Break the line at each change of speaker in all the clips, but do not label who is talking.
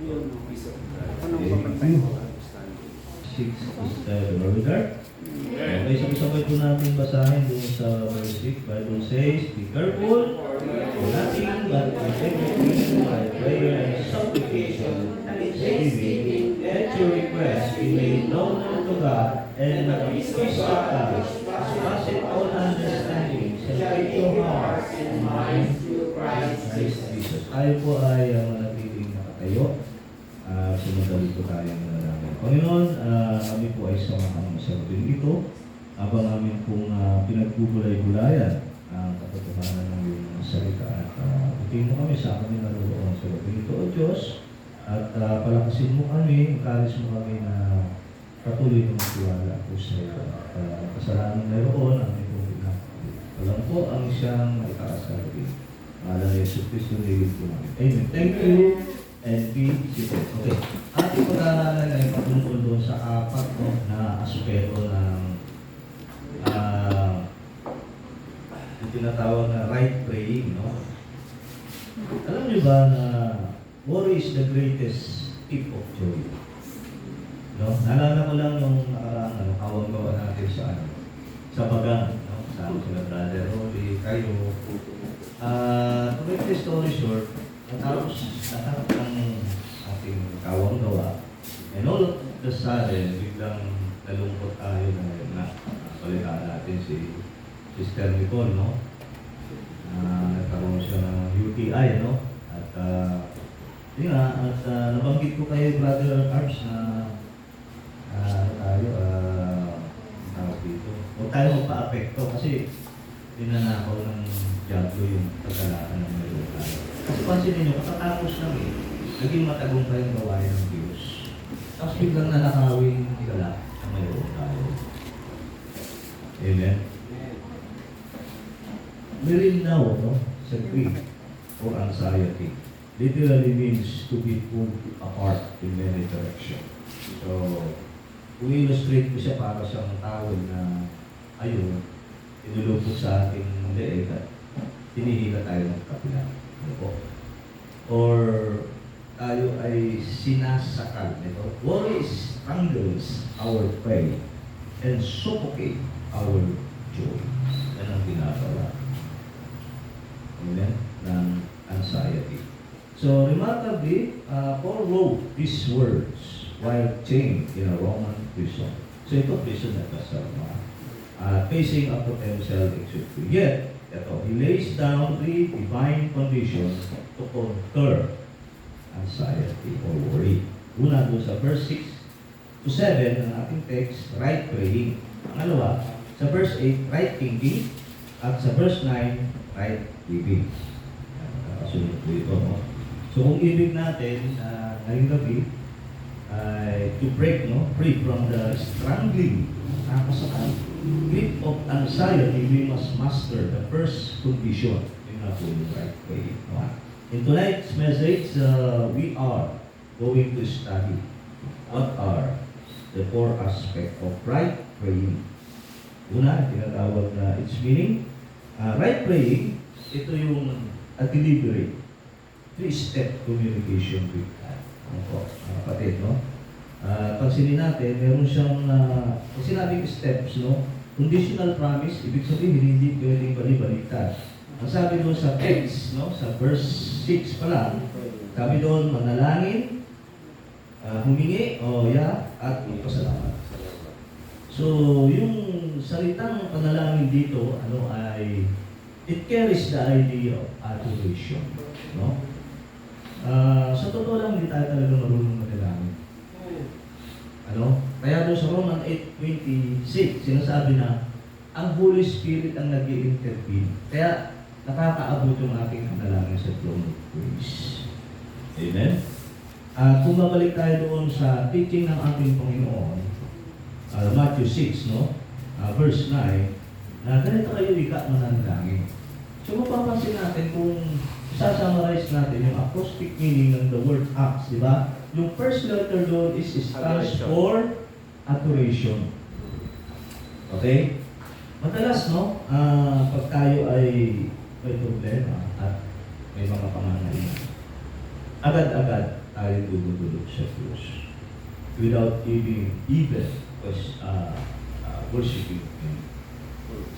Anong papantay mo?
6 is the regard. Okay, sabay-sabay po natin basahin doon sa verse 6. Bible says, be careful for nothing but in everything by prayer and supplication and thanksgiving, let your requests be made known unto God, and the peace of God, which passeth all understanding, shall keep your hearts and minds through Christ Jesus. Tayo po ay manatiling nakatayo. Sumadali po tayo namin. Panginoon, kami po ay samahan sa gabi ito habang namin pong pinagbubulay-bulayan ang katotohanan ng iyong salita. At butiin mo kami sa kami naroon sa gabi ito, O Diyos, at palakasin mo kami, encourage mo kami na patuloy na magtiwala po sa iyo. Kasalanan mayroon, ang ito na. Alam po ang siyang itaas sa gabi. Alam ni Jesus Cristo, nilid po namin. Amen. Thank you. And be seated. Okay. Ating pag-aaralan ay patungkol doon sa apat na aspeto ng yung tinatawag na right praying. No? Alam niyo ba na worry is the greatest tip of joy? No? Naalala ko lang yung nakaraang kawang-gawa natin sa bagang. No? Sabi sila Brother Rolly, kayo. To make the story short, tapos nahanap ng ating kawang gawa. And all of the sudden, biglang nalungkot tayo na balitaan natin si Sister Nicole, no? Nagkaroon siya ng UTI, no? At yun nga, at nabanggit ko kay Brother Arps na tawag dito. Huwag tayo magpa-apekto kasi dinanakaw ng diablo yung pagkalaan ng mayroon tayo. Kasi pansinin nyo, katatapos lang naging matagumpay ang gawain ng Diyos. Tapos biglang nanakawin gala na mayroon tayo. Amen? Meron now, no? Sa grief or anxiety literally means to be pulled apart in many directions. So, kung illustrate ko siya para siyang tawag na ayun, inulupot sa ating leeg at hinihila tayo ng kapila. Or tayo ay sinasakal nito. Worry strangles our faith and suffocate our joy. Yan ang ginagawa. Amen? Ng anxiety. So, remarkably, Paul wrote these words while chained in a Roman prison. So, ito prison na kasama. Facing a potential execution. Yet, he lays down three divine conditions to conquer anxiety or worry. Una doon sa verse 6 to 7 ng ating text, right praying. Pangalawa, sa verse 8, right thinking. At sa verse 9, right living. Kasunod po ito, no? So kung ibig natin ngayong gabi ay to break, no, free from the strangling, nakakasakal, grip of anxiety, we must master the first condition. Yun na po yung right way. In tonight's message, we are going to study what are the four aspects of right praying. Una, tinatawag na its meaning. Right praying, ito yung deliberate, three-step communication with God. Ano po, kapatid, no? Pansinin natin, meron siyang, kung sinabing steps, no? Conditional promise, ibig sabihin, hindi pwedeng bali-baliktad. Ang sabi doon sa text, no? Sa verse 6 pa lang, sabi doon, manalangin, humingi, at magpasalamat. So, yung salitang panalangin dito, it carries the idea of adoration, no? Sa totoo lang, hindi tayo talaga marunong manalangin. Kaya doon sa Roman 8:26, sinasabi na ang Holy Spirit ang nag-i-intervene. Kaya nakakaabot yung ating panalangin sa throne of grace. Amen? Kung babalik tayo doon sa teaching ng ating Panginoon, Matthew 6, no? Verse 9, na ganito kayo ika mananalangin. So mapapansin natin kung sasummarize natin yung acoustic meaning ng the word acts, di ba? Yung first letter doon stands for adoration. Okay? Madalas, no? Pag tayo ay may problema at may mga pangangailangan, agad-agad tayo dumudulog sa Diyos without even worshiping Him.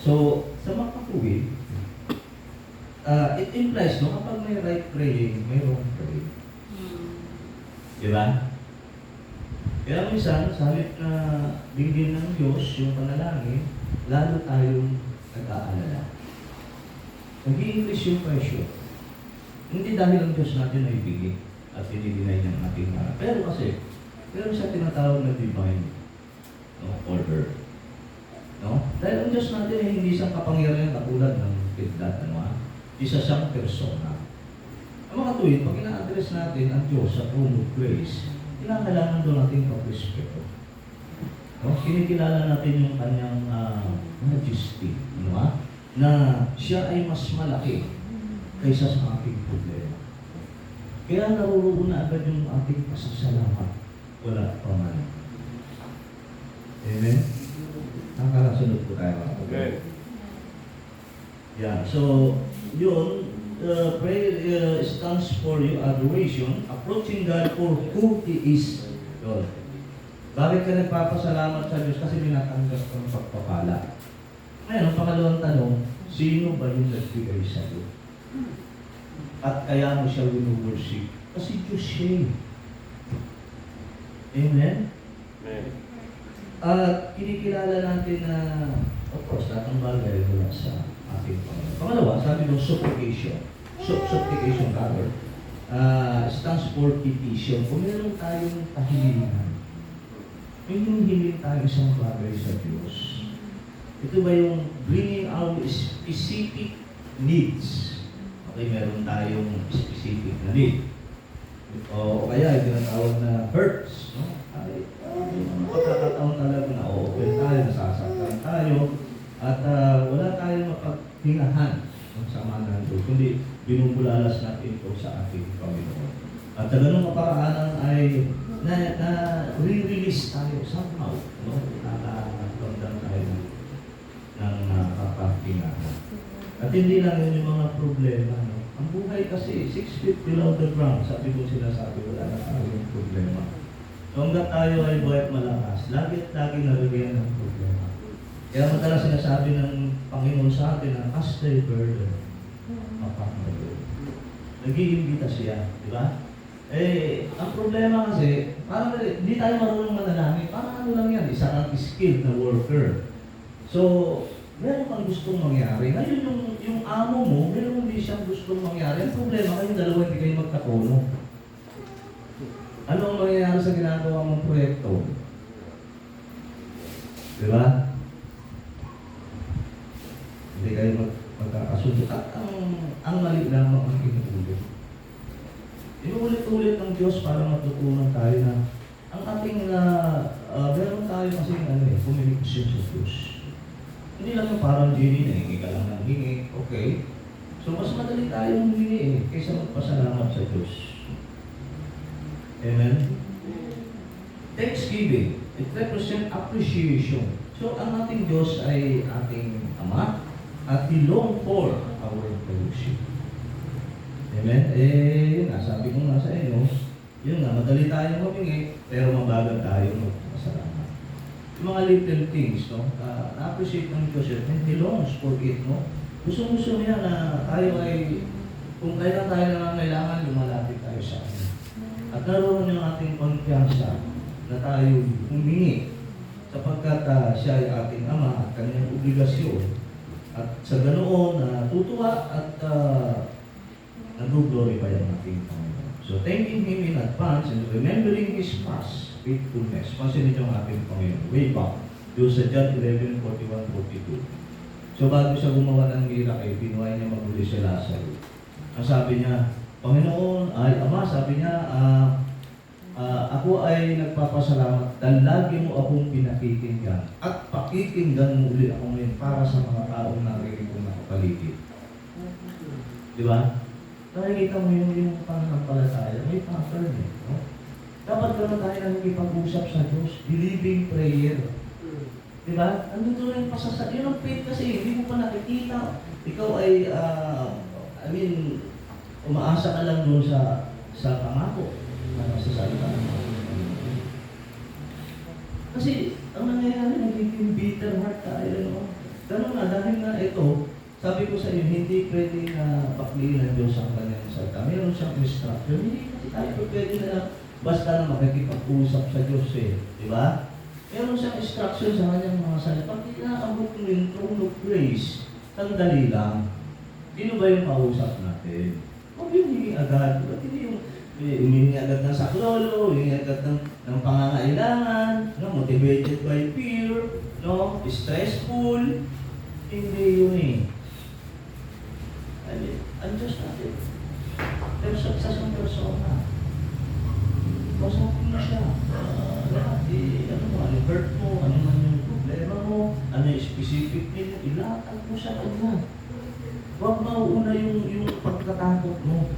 So, sa makatuwid, it implies, no, kapag may right praying, may wrong praying. Di ba? Kaya minsan, sa halip na bigyan ng Diyos yung panalangin, lalo tayong nag-aalala. Nag-i-increase yung pressure. Hindi dahil ang Diyos natin ay bigay at dinidinay ng ating harap. Pero kasi, meron siya tinatawag na divine, no, order. No? Dahil ang Diyos natin ay hindi siyang kapangyarihan katulad ng kidlat, isa siyang persona. Ang mga tuwid, pag ina-address natin ang Diyos sa throne of grace, kinakailangan doon natin pag-respeto. No? Kinikilala natin yung kanyang majesty, na siya ay mas malaki kaysa sa ating problema. Kaya naruroon na agad yung ating pasasalamat. Wala pa man. Amen? Nakakasunod po tayo.
Okay.
Yeah, so yun, prayer stands for your adoration, approaching God for who He is. Yun. Bakit ka nagpapasalamat sa Diyos? Kasi binatanggap ka ng pagpapala. Ngayon, ang pangalawang tanong, sino ba yung nagbigay sa iyo? At kaya mo siya winu-worship? Kasi Diyos siya. Amen?
Amen.
At kinikilala natin na, of course, lahat ng bagay mula sa ating Panginoon. Pangalawa, sabi ng supplication. Supplication rather. Stands for petition. Kung meron tayong kahilingan, may hinihiling tayo isang bagay sa Diyos. Ito ba yung bringing out specific needs? Okay, meron tayong specific na need. O kaya, yung tinatawag na hurts. No? Ay, yung pagkakataon talaga na open tayo, nasasaktan tayo, at wala tayong mapaghingahan ng sama ng Diyos, kundi binubulalas natin ito sa ating Panginoon. At ganun maparaanan ay re-release tayo somehow. No? Nakakapagdang tayo ng kapaghingahan. At hindi lang yun yung mga problema. No? Ang buhay kasi, 6 feet below the ground, sabi ko sinasabi, wala na tayong problema. So hanggang tayo ay buhay at malakas, lagi at lagi nalagyan ng problema. Kaya madalas sinasabi ng Panginoon sa atin na cast thy burden upon the Lord. Nag-iimbita siya, di ba? Ang problema kasi, parang hindi tayo marunong manalangin. Parang ano lang yan, isa kang skilled na worker. So, meron kang gustong mangyari. Ngayon yung amo mo, meron hindi siyang gustong mangyari. Ang problema, kayong dalawa hindi kayo magkatulong. Ano ang mangyayari sa ginagawa mong proyekto? Di ba? Hindi kayo magkakasundo. At ang mali lamang ang inuulit. Inuulit-ulit ng Diyos para matutunan tayo na ang ating meron tayo kasi komunikasyon sa Diyos. Hindi lang yung parang genie na hingi ka lang ng hingi. Okay. So mas madali tayong humingi kaysa magpasalamat sa Diyos. Amen? Thanksgiving. It represents appreciation. So ang ating Diyos ay ating Ama at He long for our fellowship. Amen? Yun nga, sabi ko nga sa inyo, yun nga, madali tayong humingi, pero mabagal tayong magpasalamat. Yung mga little things, no? Na-appreciate ng Diyos yun, and He longs for it, no? Gusto niya na tayo ay, kung kailan tayo nangangailangan, lumalapit tayo sa akin. At naroon yung ating kumpiyansa na tayo humingi sapagkat siya ay ating Ama at kanyang obligasyon. At sa ganoon, tutuwa at nag-glorify ang ating Panginoon. So, thanking Him in advance and remembering His past faithfulness. Pansinin niyo ang ating Panginoon. Way back. Doon sa John 11:41-42. So, bago siya gumawa ng miracle, pinuhay niya maguli si Lazaro. Ang sabi niya, Panginoon, ay Ama, sabi niya, ako ay nagpapasalamat dahil lagi mo akong pinakikinggan at pakikinggan mo ulit ako ngayon para sa mga taong narinig kong nakapaligid. Di ba? Nakikita mo yung pananampalataya, may pattern eh. No? Dapat gano'n tayo na nakikipag-usap sa Diyos, believing prayer. Di ba? Nandito na yung pasasal. Yun ang faith kasi, hindi mo pa nakikita. Ikaw ay, umaasa ka lang doon sa pangako. sa salita ng Panginoon. Kasi ang nangyayari, nagiging bitter heart tayo. No? Ganun nga, dahil nga ito, sabi ko sa iyo, hindi pwede na pakliin ng Diyos ang kanyang salita. Meron siyang instruction. Hindi kasi tayo pwede na lang basta na makikipag-usap sa Diyos eh. Di ba? Meron siyang instruction sa kanyang mga salita. Pag inaabot mo yung throne of grace, sandali lang. Sino ba yung kausap natin? Huwag yung hihingi agad. Ba't hindi yung humingi agad ng saklolo, humingi agad ng pangangailangan, no? Motivated by fear, no? Stressful. Hindi yun eh. Ang Diyos natin. Pero sa isang persona, kausapin mo siya. Lahat ano mo, ano hurt mo, ano man yung problema mo, ano yung specific nila, ilatag mo sa kanya. Huwag mauuna yung pagkatakot mo.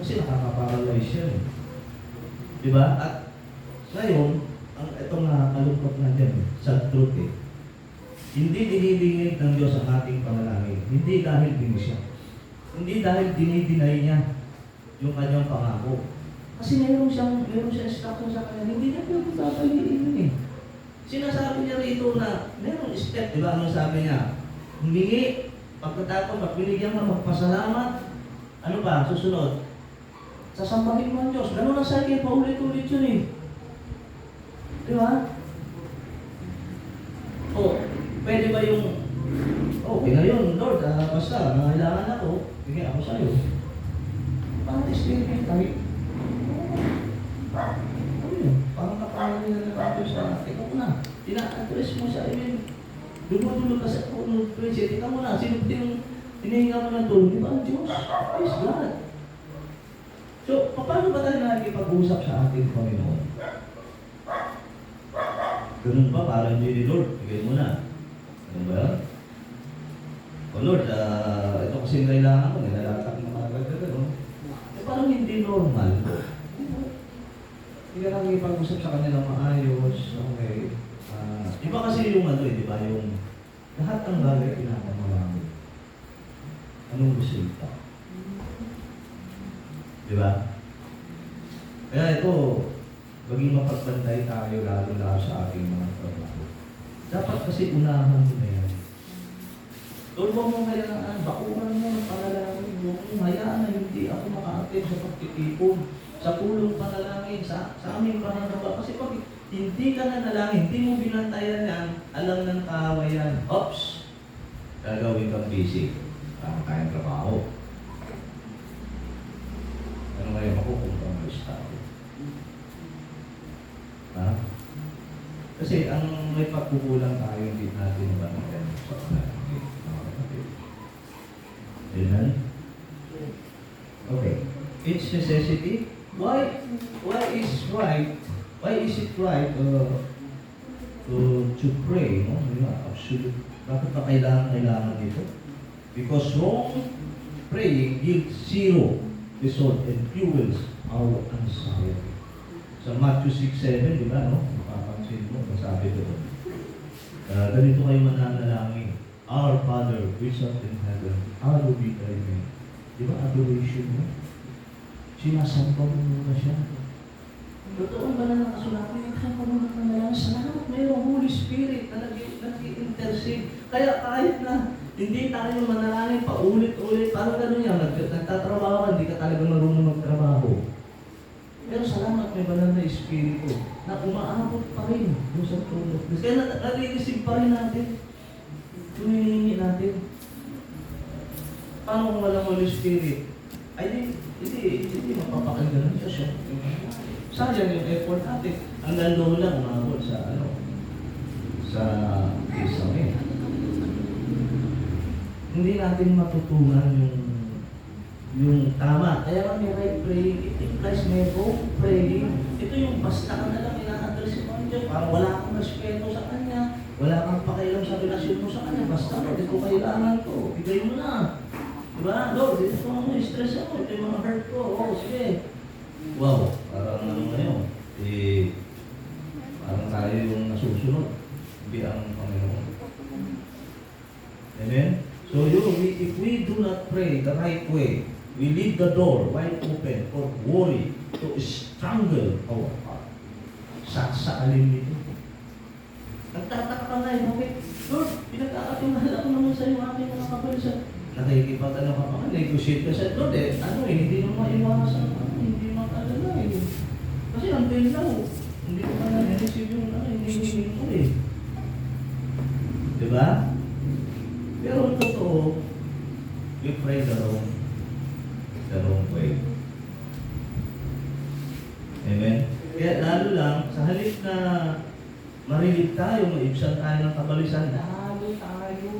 Kasi nakaka-paralyze yan. Diba? At ngayon, itong kalungkot na dyan, sa truth eh. Hindi dinidingig ng Diyos ang ating panalangin. Hindi dahil siya. Hindi dahil dinidinay niya yung kanyang pangako. Kasi meron siyang instruction sa kanya, hindi niya pwede papaliin yun eh. Sinasabi niya rito na meron step, di ba? Ano sabi niya? Humingi. Pagkatapos, pag binigyan mo, magpasalamat. Ano pa? Susunod. Sasambahin mo ang Diyos. Ganun ang sabi, paulit-ulit yun eh. Di ba? O, pwede ba yung, okay na yun, Lord, basta, nangailangan ako, bigay ako sa'yo. Parang statement tayo. Ano yun? Parang kapalan nila ng Diyos na, ikaw na, ina-address mo sa amin. Dumudulog ka sa punong pwede. Tingnan mo na, sino yung hinihinga mo ng tulong? Di ba ang Diyos? Praise God. So, paano ba tayo nakikipag-usap sa ating Panginoon? Ganun ba? Parang hindi ni Lord. Bigay mo na. Ganun ba? O Lord, ito kasi kailangan ko. Nilalatag na magagad. No? Parang hindi normal. Hindi ka nakikipag-usap sa kanila maayos. Okay. Iba kasi yung di ba, yung lahat ng bagay pinakamarami. Anong resulta? Di ba? Kaya ito, maging mapagbantay tayo lalo sa ating mga trabaho. Dapat kasi unahan mo na yan. Tulong mo kailangan, bakuran mo ng panalangin mo, hayaan na hindi ako maka-active sa pagtitipon, sa pulong panalangin, sa aming pananaba. Kasi pag hindi ka nanalangin, hindi mo binantayan yan, alam ng kahawayan. Oops! Gagawin kang busy. Kayang trabaho. Ano ngayon ako kung pang-list ako? Ha? Kasi ang may pagkukulang tayo, hindi natin bantayan sa panalangin. Amen? Okay. It's necessity. Why is it right to pray? No? Absolute. Bakit ba kailangan dito? Because wrong praying gives zero result and fuels our anxiety. Sa Matthew 6:7, di ba, no? Mapapansin mo, masabi doon. Ganito kayo mananalangin. Our Father, which art in heaven, hallowed be thy name. Di ba, adoration mo? Sinasamba mo muna siya. Totoo ba na nakasulatan? Ikaw ka muna panalangin. Salamat, mayroong Holy Spirit na nag-intercede. Kaya kahit na hindi tayo manalangin paulit-ulit, parang gano'n yan, nagtatrabaho ka, hindi ka talaga marunong magtrabaho. Pero salamat, may banal na Espiritu na umaabot pa rin doon sa tulog. Kaya nare-receive pa rin natin. Hinihingi natin. Paano kung walang Holy Spirit? Ay, hindi mapapakinggan ng Diyos. Sayang yung effort natin. Ang lalo lang umabot sa isang hindi natin matutunan yung tama. Kaya nga may right praying. It implies may wrong praying. Ito yung basta ka na lang ina-address mo ang Diyos. Parang wala kang respeto sa Kanya. Wala kang pakialam sa relasyon mo sa Kanya. Basta mo, ito kailangan ko. Bigay mo na. Diba? Lord, ito ang stress ako. Ito yung mga hurt ko. Oo, sige. Wow, parang ano ngayon. Parang tayo yung nasusunod. Hindi ang Panginoon. Amen? So if we do not pray the right way, We leave the door wide open for worry to strangle our heart. Sa alin nito. Nagtataka ka nga, bakit? Lord, pinagkakatiwala ko naman sa iyo aking mga kapalisan. Nakikipag-ano ka pa, negotiate ka sa Lord hindi mo maiwasan, hindi makalala eh. Kasi until now, hindi ko pa na-receive yung hinihingi ko eh. Diba? Pero ang totoo, we pray the wrong way. Amen? Kaya lalo lang, sa halip na marilig tayo, maibsan tayo ng kabalisan, lalo tayo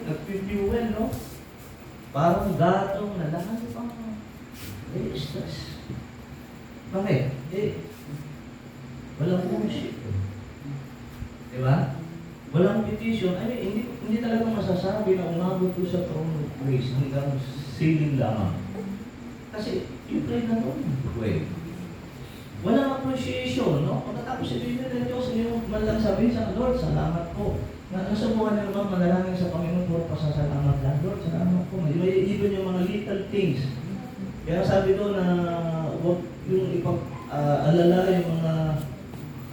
nagpipiwen, no? Parang gatong na lalo pang stress. Bakit? Walang bullshit. Diba? Walang petition. Hindi talaga masasabi na umabot ko sa throne of grace hanggang ceiling lamang. Kasi, you pray na doon. Wait. Walang appreciation, no? Pagkatapos ito yun ng Diyos, hindi mo man lang sabihin sa Lord, salamat po. Nasubukan niyo naman manalangin sa Panginoon po, pasasalamat lang. Lord, salamat po. Even yung mga little things. Kaya sabi doon na huwag yung ipag-alala yung mga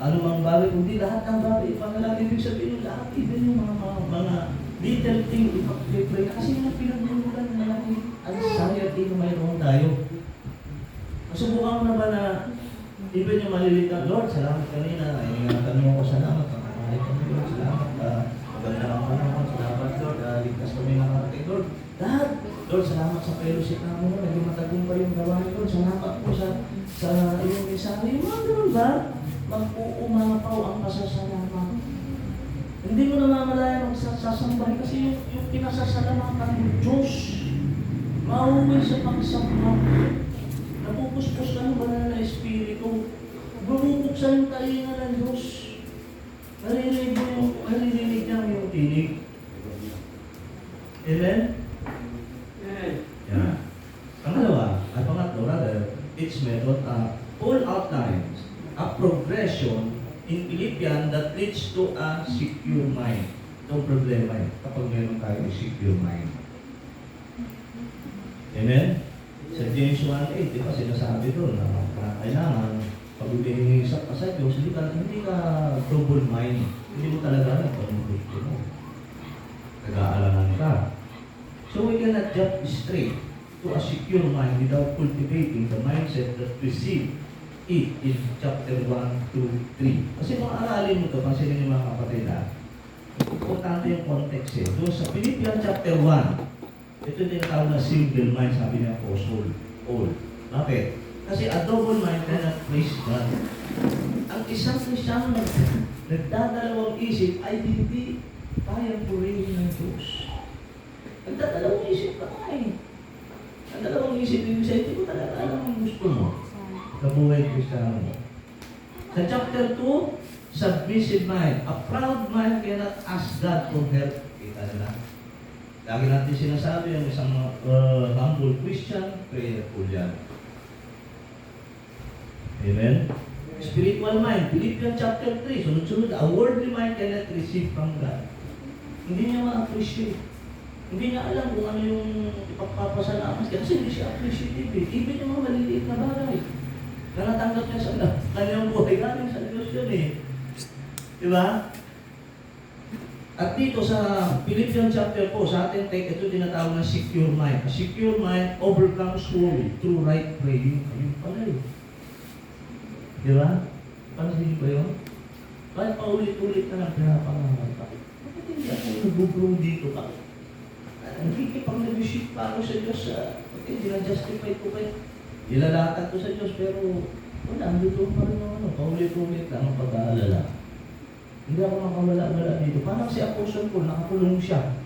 anumang bagay, kundi lahat ng bagay ipangalangin. Ibig sabihin yung lahat, even yung mga little thing ipag-pray. Kasi yung pinagmumulan na malaking anxiety na mayroon tayo. Nasubukan mo na ba na even yung maliliit na, Lord, salamat kanina. Ingatan mo ako, salamat. Nakakalit kami, Lord, salamat. Maganda ang panahon, salamat, Lord. Ligtas kami nakarating, Lord. Lahat. Lord, salamat sa fellowship namin. Naging matagumpay yung gawain, Lord. Salamat po sa iyong mensahe. Yung mga ganun ba? Mag-uumapaw ang pasasalamat. Hindi mo namamalayan ang sasambahin kasi yung pinasasalamatan ng Diyos. Mauwi sa pagsamba. Napupuspos ka ng banal na espiritu. Bumubuksan yung talinga ng Diyos. Naririnig niya yung tinig. Amen? Yeah. Pangatlo, rather, its method, Paul outlines a progression in Philippians that leads to a secure mind. Itong problema yun, kapag meron tayo secure mind. Amen? Sa James 1:8, di ba sinasabi doon na kailangan pag ibigay sa Diyos, hindi ka double mind. Hindi mo talaga alam kung anong gusto mo. Nag-aalaman ka. So we cannot jump straight to a secure mind without cultivating the mindset that precedes it in chapter 1, 2, 3. Kasi kung aralin mo ito, pansinin niyo mga kapatid importante yung context eh. Doon sa Philippians chapter 1, ito din tawag na single mind, sabi niya Apostle Paul. Bakit? Kasi a double mind cannot please God. Ang isang Kristyano nagdadalawang isip ay hindi kayang purihin ng Diyos. Nagdadalawang isip ka eh. Ang dalawang isip, yung isa, hindi ko talaga alam ang gusto mo. Sa buhay Kristyano mo. Sa chapter 2, submissive mind. A proud mind cannot ask God for help. Kita nila. Lagi natin sinasabi ang isang humble Christian, prayerful yan. Amen? Spiritual mind, Philippians chapter 3, sunod-sunod, a worldly mind cannot receive from God. Hindi niya ma-appreciate. Hindi niya alam kung ano yung ipagpapasalamat kasi hindi siya appreciative eh. Even yung mga maliliit na bagay. Na natanggap niya sa kanyang buhay, galing sa Diyos yun eh. Diba? At dito sa Philippians chapter 4, sa ating take, ito tinatawag na secure mind. A secure mind overcomes worry through right praying. Ayun pala eh. Diba? Pansin ko yun? Bakit paulit-ulit na lang pinapangamal ka? Bakit hindi ako nag-grow dito ka? Nakikipag-negotiate pa ako sa Diyos. Bakit dinajustify ko kayo? Ilalatag ko sa Diyos pero wala, andito pa rin yung paulit-ulit lang ang pag-aalala. Hindi ako makawala-wala dito. Parang si Apostle Paul, nakakulong siya.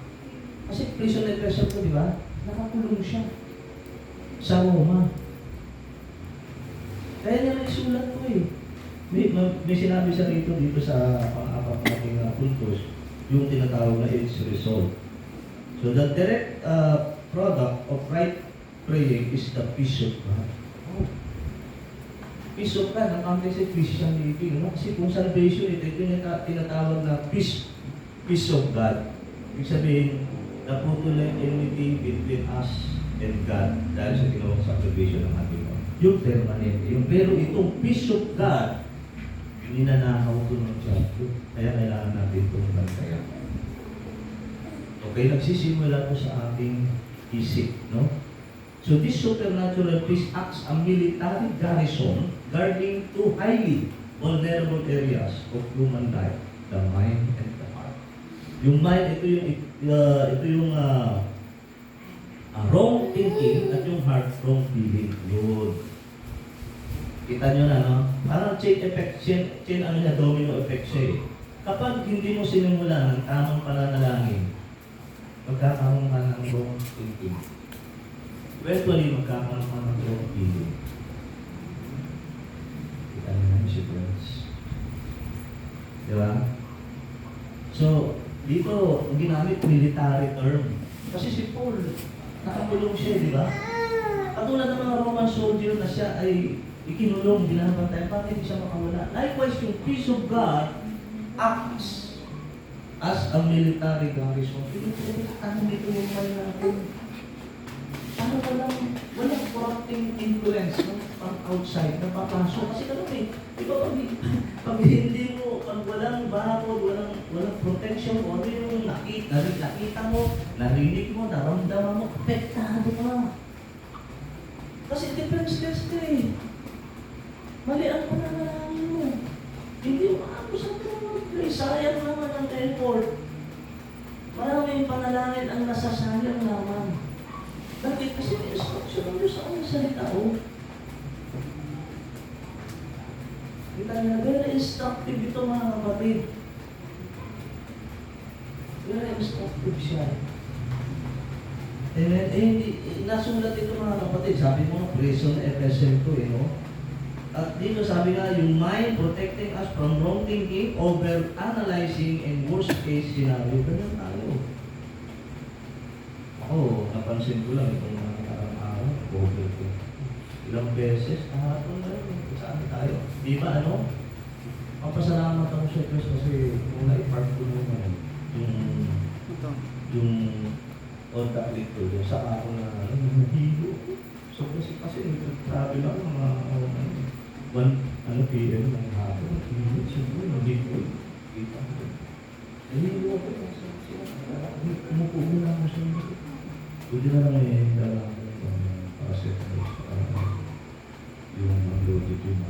Kasi prisoner person ko, di ba? Nakakulong siya. Sa Roma. Kaya niya naisulat ko eh. May sinabi siya dito sa pang-apat nating puntos, yung tinatawag na its result. So the direct product of right praying is the peace of God. Oh. Peace of God, ang context ay Christian living. No? Kasi kung salvation, ito yung tinatawag na peace of God. Ibig sabihin, the brutal enmity between us and God dahil sa ginawang sakripisyo ng ating Lord. Yung permanente. Yung, pero itong peace of God, ninanakaw ito ng diablo. Kaya kailangan natin itong bantayan. Okay, nagsisimula po sa ating isip, no? So this supernatural peace acts a military garrison guarding two highly vulnerable areas of human life, the mind and the heart. Yung mind, ito yung wrong thinking at yung heart, wrong feeling. Good. Kita nyo na, no? Parang chain effect, ano niya, domino effect siya eh. Kapag hindi mo sinimulan ng tamang pananalangin, magkakaroon ka ng wrong thinking. Eventually, magkakaroon ka ng wrong feeling. Kita nyo na yung sequence. Diba? So, dito, ginamit military term. Kasi si Paul, nakakulong siya, di ba? Katulad ng mga Roman soldier na siya ay ikinulong, binabantayan, para hindi siya makawala. Likewise, yung peace of God acts as a military garrison. Ano nito yung may natin? Ano walang corrupting influence, no? Pang outside, napapasok. Kasi ano eh, di ba pag hindi mo, pag walang bakod, walang protection, o ano yung nakita mo, narinig mo, naramdaman mo, apektado ka. Kasi defenseless ka eh. Mali ang pananalangin mo. Hindi mo maapos ang pinag-play. Sayang naman ang effort. Maraming panalangin ang nasasayang naman. Bakit? Kasi may instruction ng Diyos sa kanyang salita o. Kita niya, very instructive ito mga kapatid. Very instructive siya. Amen. Nasulat ito mga kapatid. Sabi mo, prison epistle to eh, no? At dito sabi nga, yung mind protecting us from wrong thinking, over-analyzing, and worst-case scenario. Ganyan tayo. Ako, napansin ko lang itong mga araw-araw, over ko. Ilang beses, kahapon na rin, saan tayo? Di ba ano? Papasalamat ako sa Diyos kasi kung na-park ko naman yung contact dito, yung sa ako na hilo. So kasi grabe lang mga 1 p.m. ng hapon, siguro, hindi ko kita ko. Hilo ako kasi umupo mo lang ako sa inyo. Pwede na lang dala ko para sa yung unloaded yung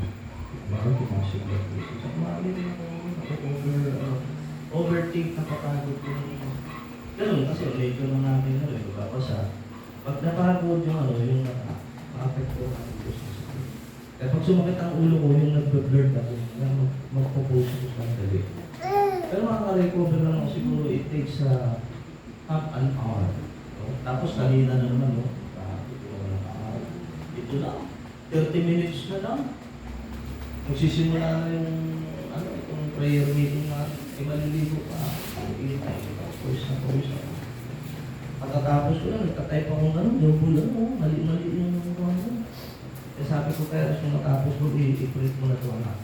baka pumasok na po. Sa kumali rin ako overthink, napapagod ko. Ganun, kasi medyo lang natin na rin, sa pag napagod yung na-affect ko ang business. Kaya pag sumakit ang ulo ko, yung nag-blurred ako, mag-propose ko sa dali. Pero makaka-recover lang ako siguro, it takes half an hour. No? Tapos kanina na naman, no? Ito lang, 30 minutes na lang. Magsisimula na yung itong prayer meeting na maliligo pa. Pawis na. Pagkatapos ko lang, nagtatype ako ng double lang, mali-mali yung ano. Kaya sabi ko kaya kung matapos ko, i-print mo na ito anak.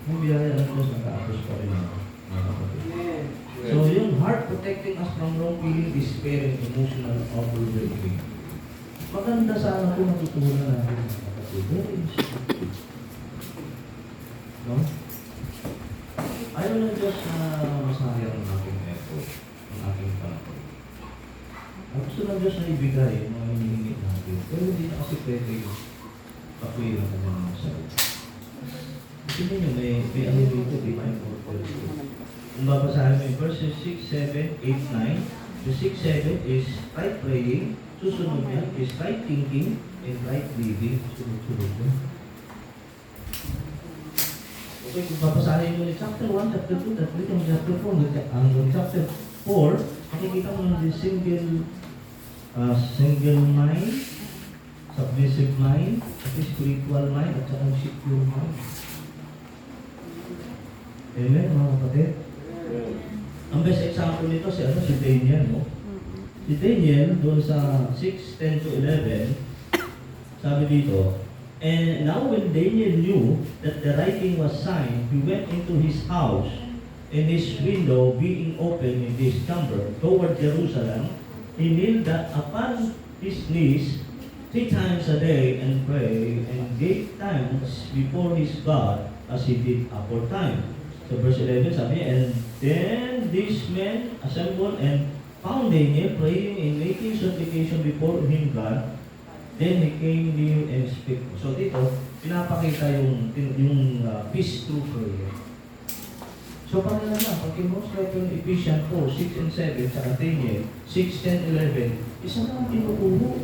Yung biyaya ng Diyos, natapos pa rin ako. So yung heart protecting us from wrong feeling, despair, and emotional overwhelming. Maganda sana ito natutunan natin. Very important. No? Ayaw ng Diyos na masayang ang aking effort, ang aking panahon. Ang gusto ng Diyos na ibigay yung mga hinihingi natin. Pero hindi na kasi pwede pakuwi lang kanya ng sarili. Kasi ninyo, may ano dito, di ba? Kung babasahin mo yung verses 6, 7, 8, 9, the 6, 7 is right praying, susunod niya is right thinking, and right living. Sunod-sunod niya. Okay, kung babasahin mo yung chapter 1, chapter 2, chapter 4, hanggang chapter 4, makikita mo yung single mind, submissive mind, spiritual mind, at saka secure mind. Amen, mga kapatid? Ang best example nito si Daniel, no? Si Daniel, doon sa 6:10 to 11, sabi dito, and now when Daniel knew that the writing was signed, he went into his house, and his window being open in this chamber toward Jerusalem, he kneeled upon his knees 3 times a day and prayed and gave thanks before his God as he did aforetime. So verse 11 sabi niya, and then these men assembled and found Daniel praying and making supplication before him God. Then he came near and spake. So dito, pinapakita yung peace through prayer. So paano naman, pag i-demonstrate yung Ephesians 4, 6 and 7, sa Daniel 6, 10, 11, isa lang tinuturo.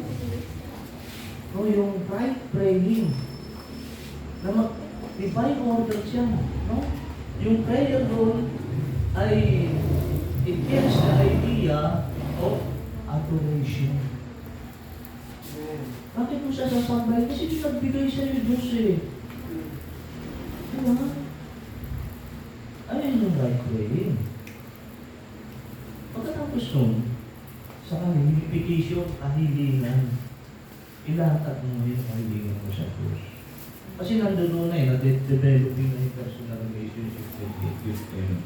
No, yung right praying. Na divine order siya. No? Yung prayer doon ay it gives the idea of adoration. Bakit mo siya sasambay? Kasi yung nagbigay sa'yo Diyos eh. Diba? Ayun yung right praying. Pagkatapos nun, sa communication, kahilingan. Ilatag mo yung kahilingan mo sa Diyos. Kasi nandun na eh, na-developing na yung personal relationship with Him.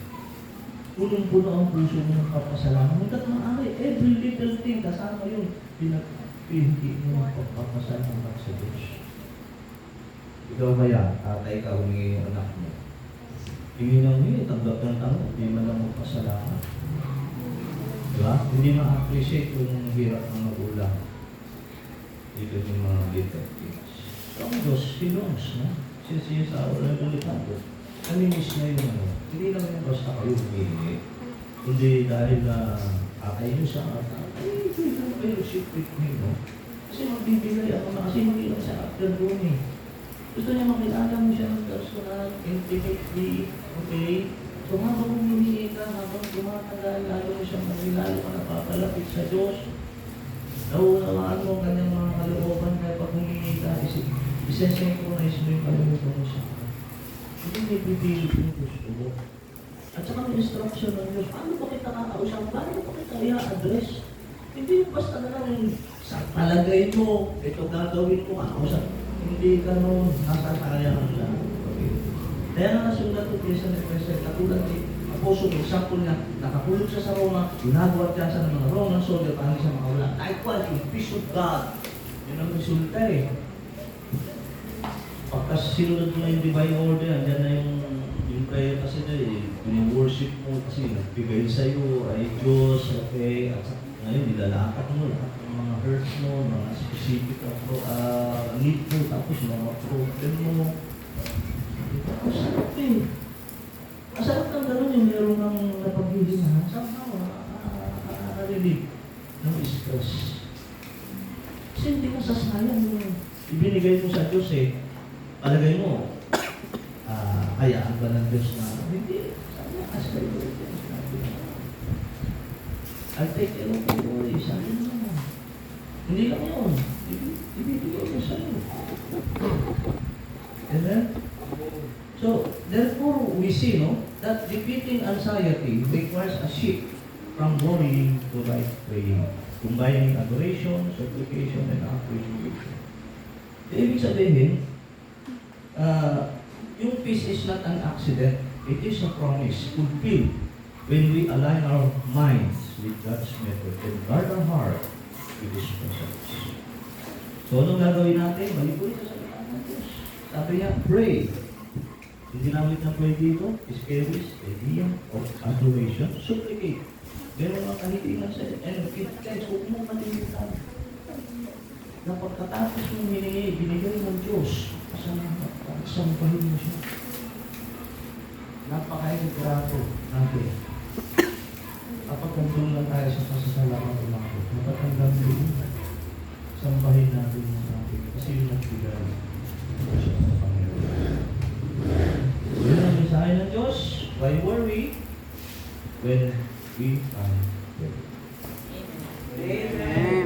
Punong-puno ang puso mo ng papasalamat. Hanggat maaari, every little thing, kasama yung pinag-pinti mo ng pagpapasalamat sa Diyos. Ikaw ba yan? Tatay ka, humingi yung anak mo. Hindi lang yun, tanggap ng tanong, hindi man lang magpasalamat. Diba? Hindi ma-appreciate yung hirap ng magulang. Dito yung mga little things. So, ang Diyos, He knows, no? Siya sa oras ng litango. Namimiss niya yung ano. Hindi lang yung basta kayo humingi. Hindi dahil na akay nyo sa ata. Ay, ito yung fellowship with me, no? Kasi magbibigay ako na kasi mag-ilang sa after doon eh. Gusto niya makilala mo siya ng personal, intimately, okay? So habang humihingi ka, habang tumatagal, lalo mo siyang lalo ka napapalapit sa Diyos. Naunawaan mo ang kanyang mga kalooban, kaya pag humihingi ka, isa-synchronize mo yung kalooban mo siya. Hindi may pipilit yung gusto mo. At saka may instruction ng Diyos, paano ba kita kakausap? Paano ba kita i-address? Hindi yung basta na lang yung sa palagay mo, ito gagawin mo, kakausap. Hindi ka noon nasasayang siya. Okay. Kaya nga nasulat ko kaysa ni President, katulad ni Apostol, example niya, nakapulot siya sa Roma, ginagawa siya sa mga Roman soldier para siya makawala. Likewise, yung peace of God, yun ang resulta eh. Pagka sinunod mo yung divine order, andyan na yung prayer kasi na eh, yung worship mo kasi nagbigay sa'yo ay Diyos, okay, at ngayon nilalakad mo lahat ng mga hurts mo, mga specific need mo, tapos mga problem mo. Masarap eh. Masarap kang gano'n yung meron kang napaghihingahan. Somehow, relief ng stress. Kasi hindi ka sasayang yung ibinigay mo sa Diyos eh. Palagay mo, kayaan ba ng Diyos na hindi, sabi na, ask kayo ulit yan. I'll take care of you, sabi mo naman. Hindi lang yun. Ibibigay ko sa'yo. Amen? So, therefore, we see, no, that defeating anxiety requires a shift from worrying to right praying, combining adoration, supplication, and appreciation. So, ibig sabihin, yung peace is not an accident, it is a promise fulfilled when we align our minds with God's method and guard our heart with His presence. So, anong gagawin natin? Balik-ulit sa salita ng Diyos. Sabi niya, pray. Yung ginamit ng pray dito is carries the idea of adoration, supplicate. Meron mga kahilingan sa and guys, huwag mo matilitan. Na pagkatapos mong hiningi, binigay ng Diyos. Sampahin mo siya. Napaka-integrato natin. Kapag nandun lang tayo sa pasasalamat ng mga Diyos, matatandang din, sampahin natin yung natin. Kasi yung nagbigay siya sa Panginoon. Yun ang mensahe ng Diyos. Why worry when we are ready? Amen.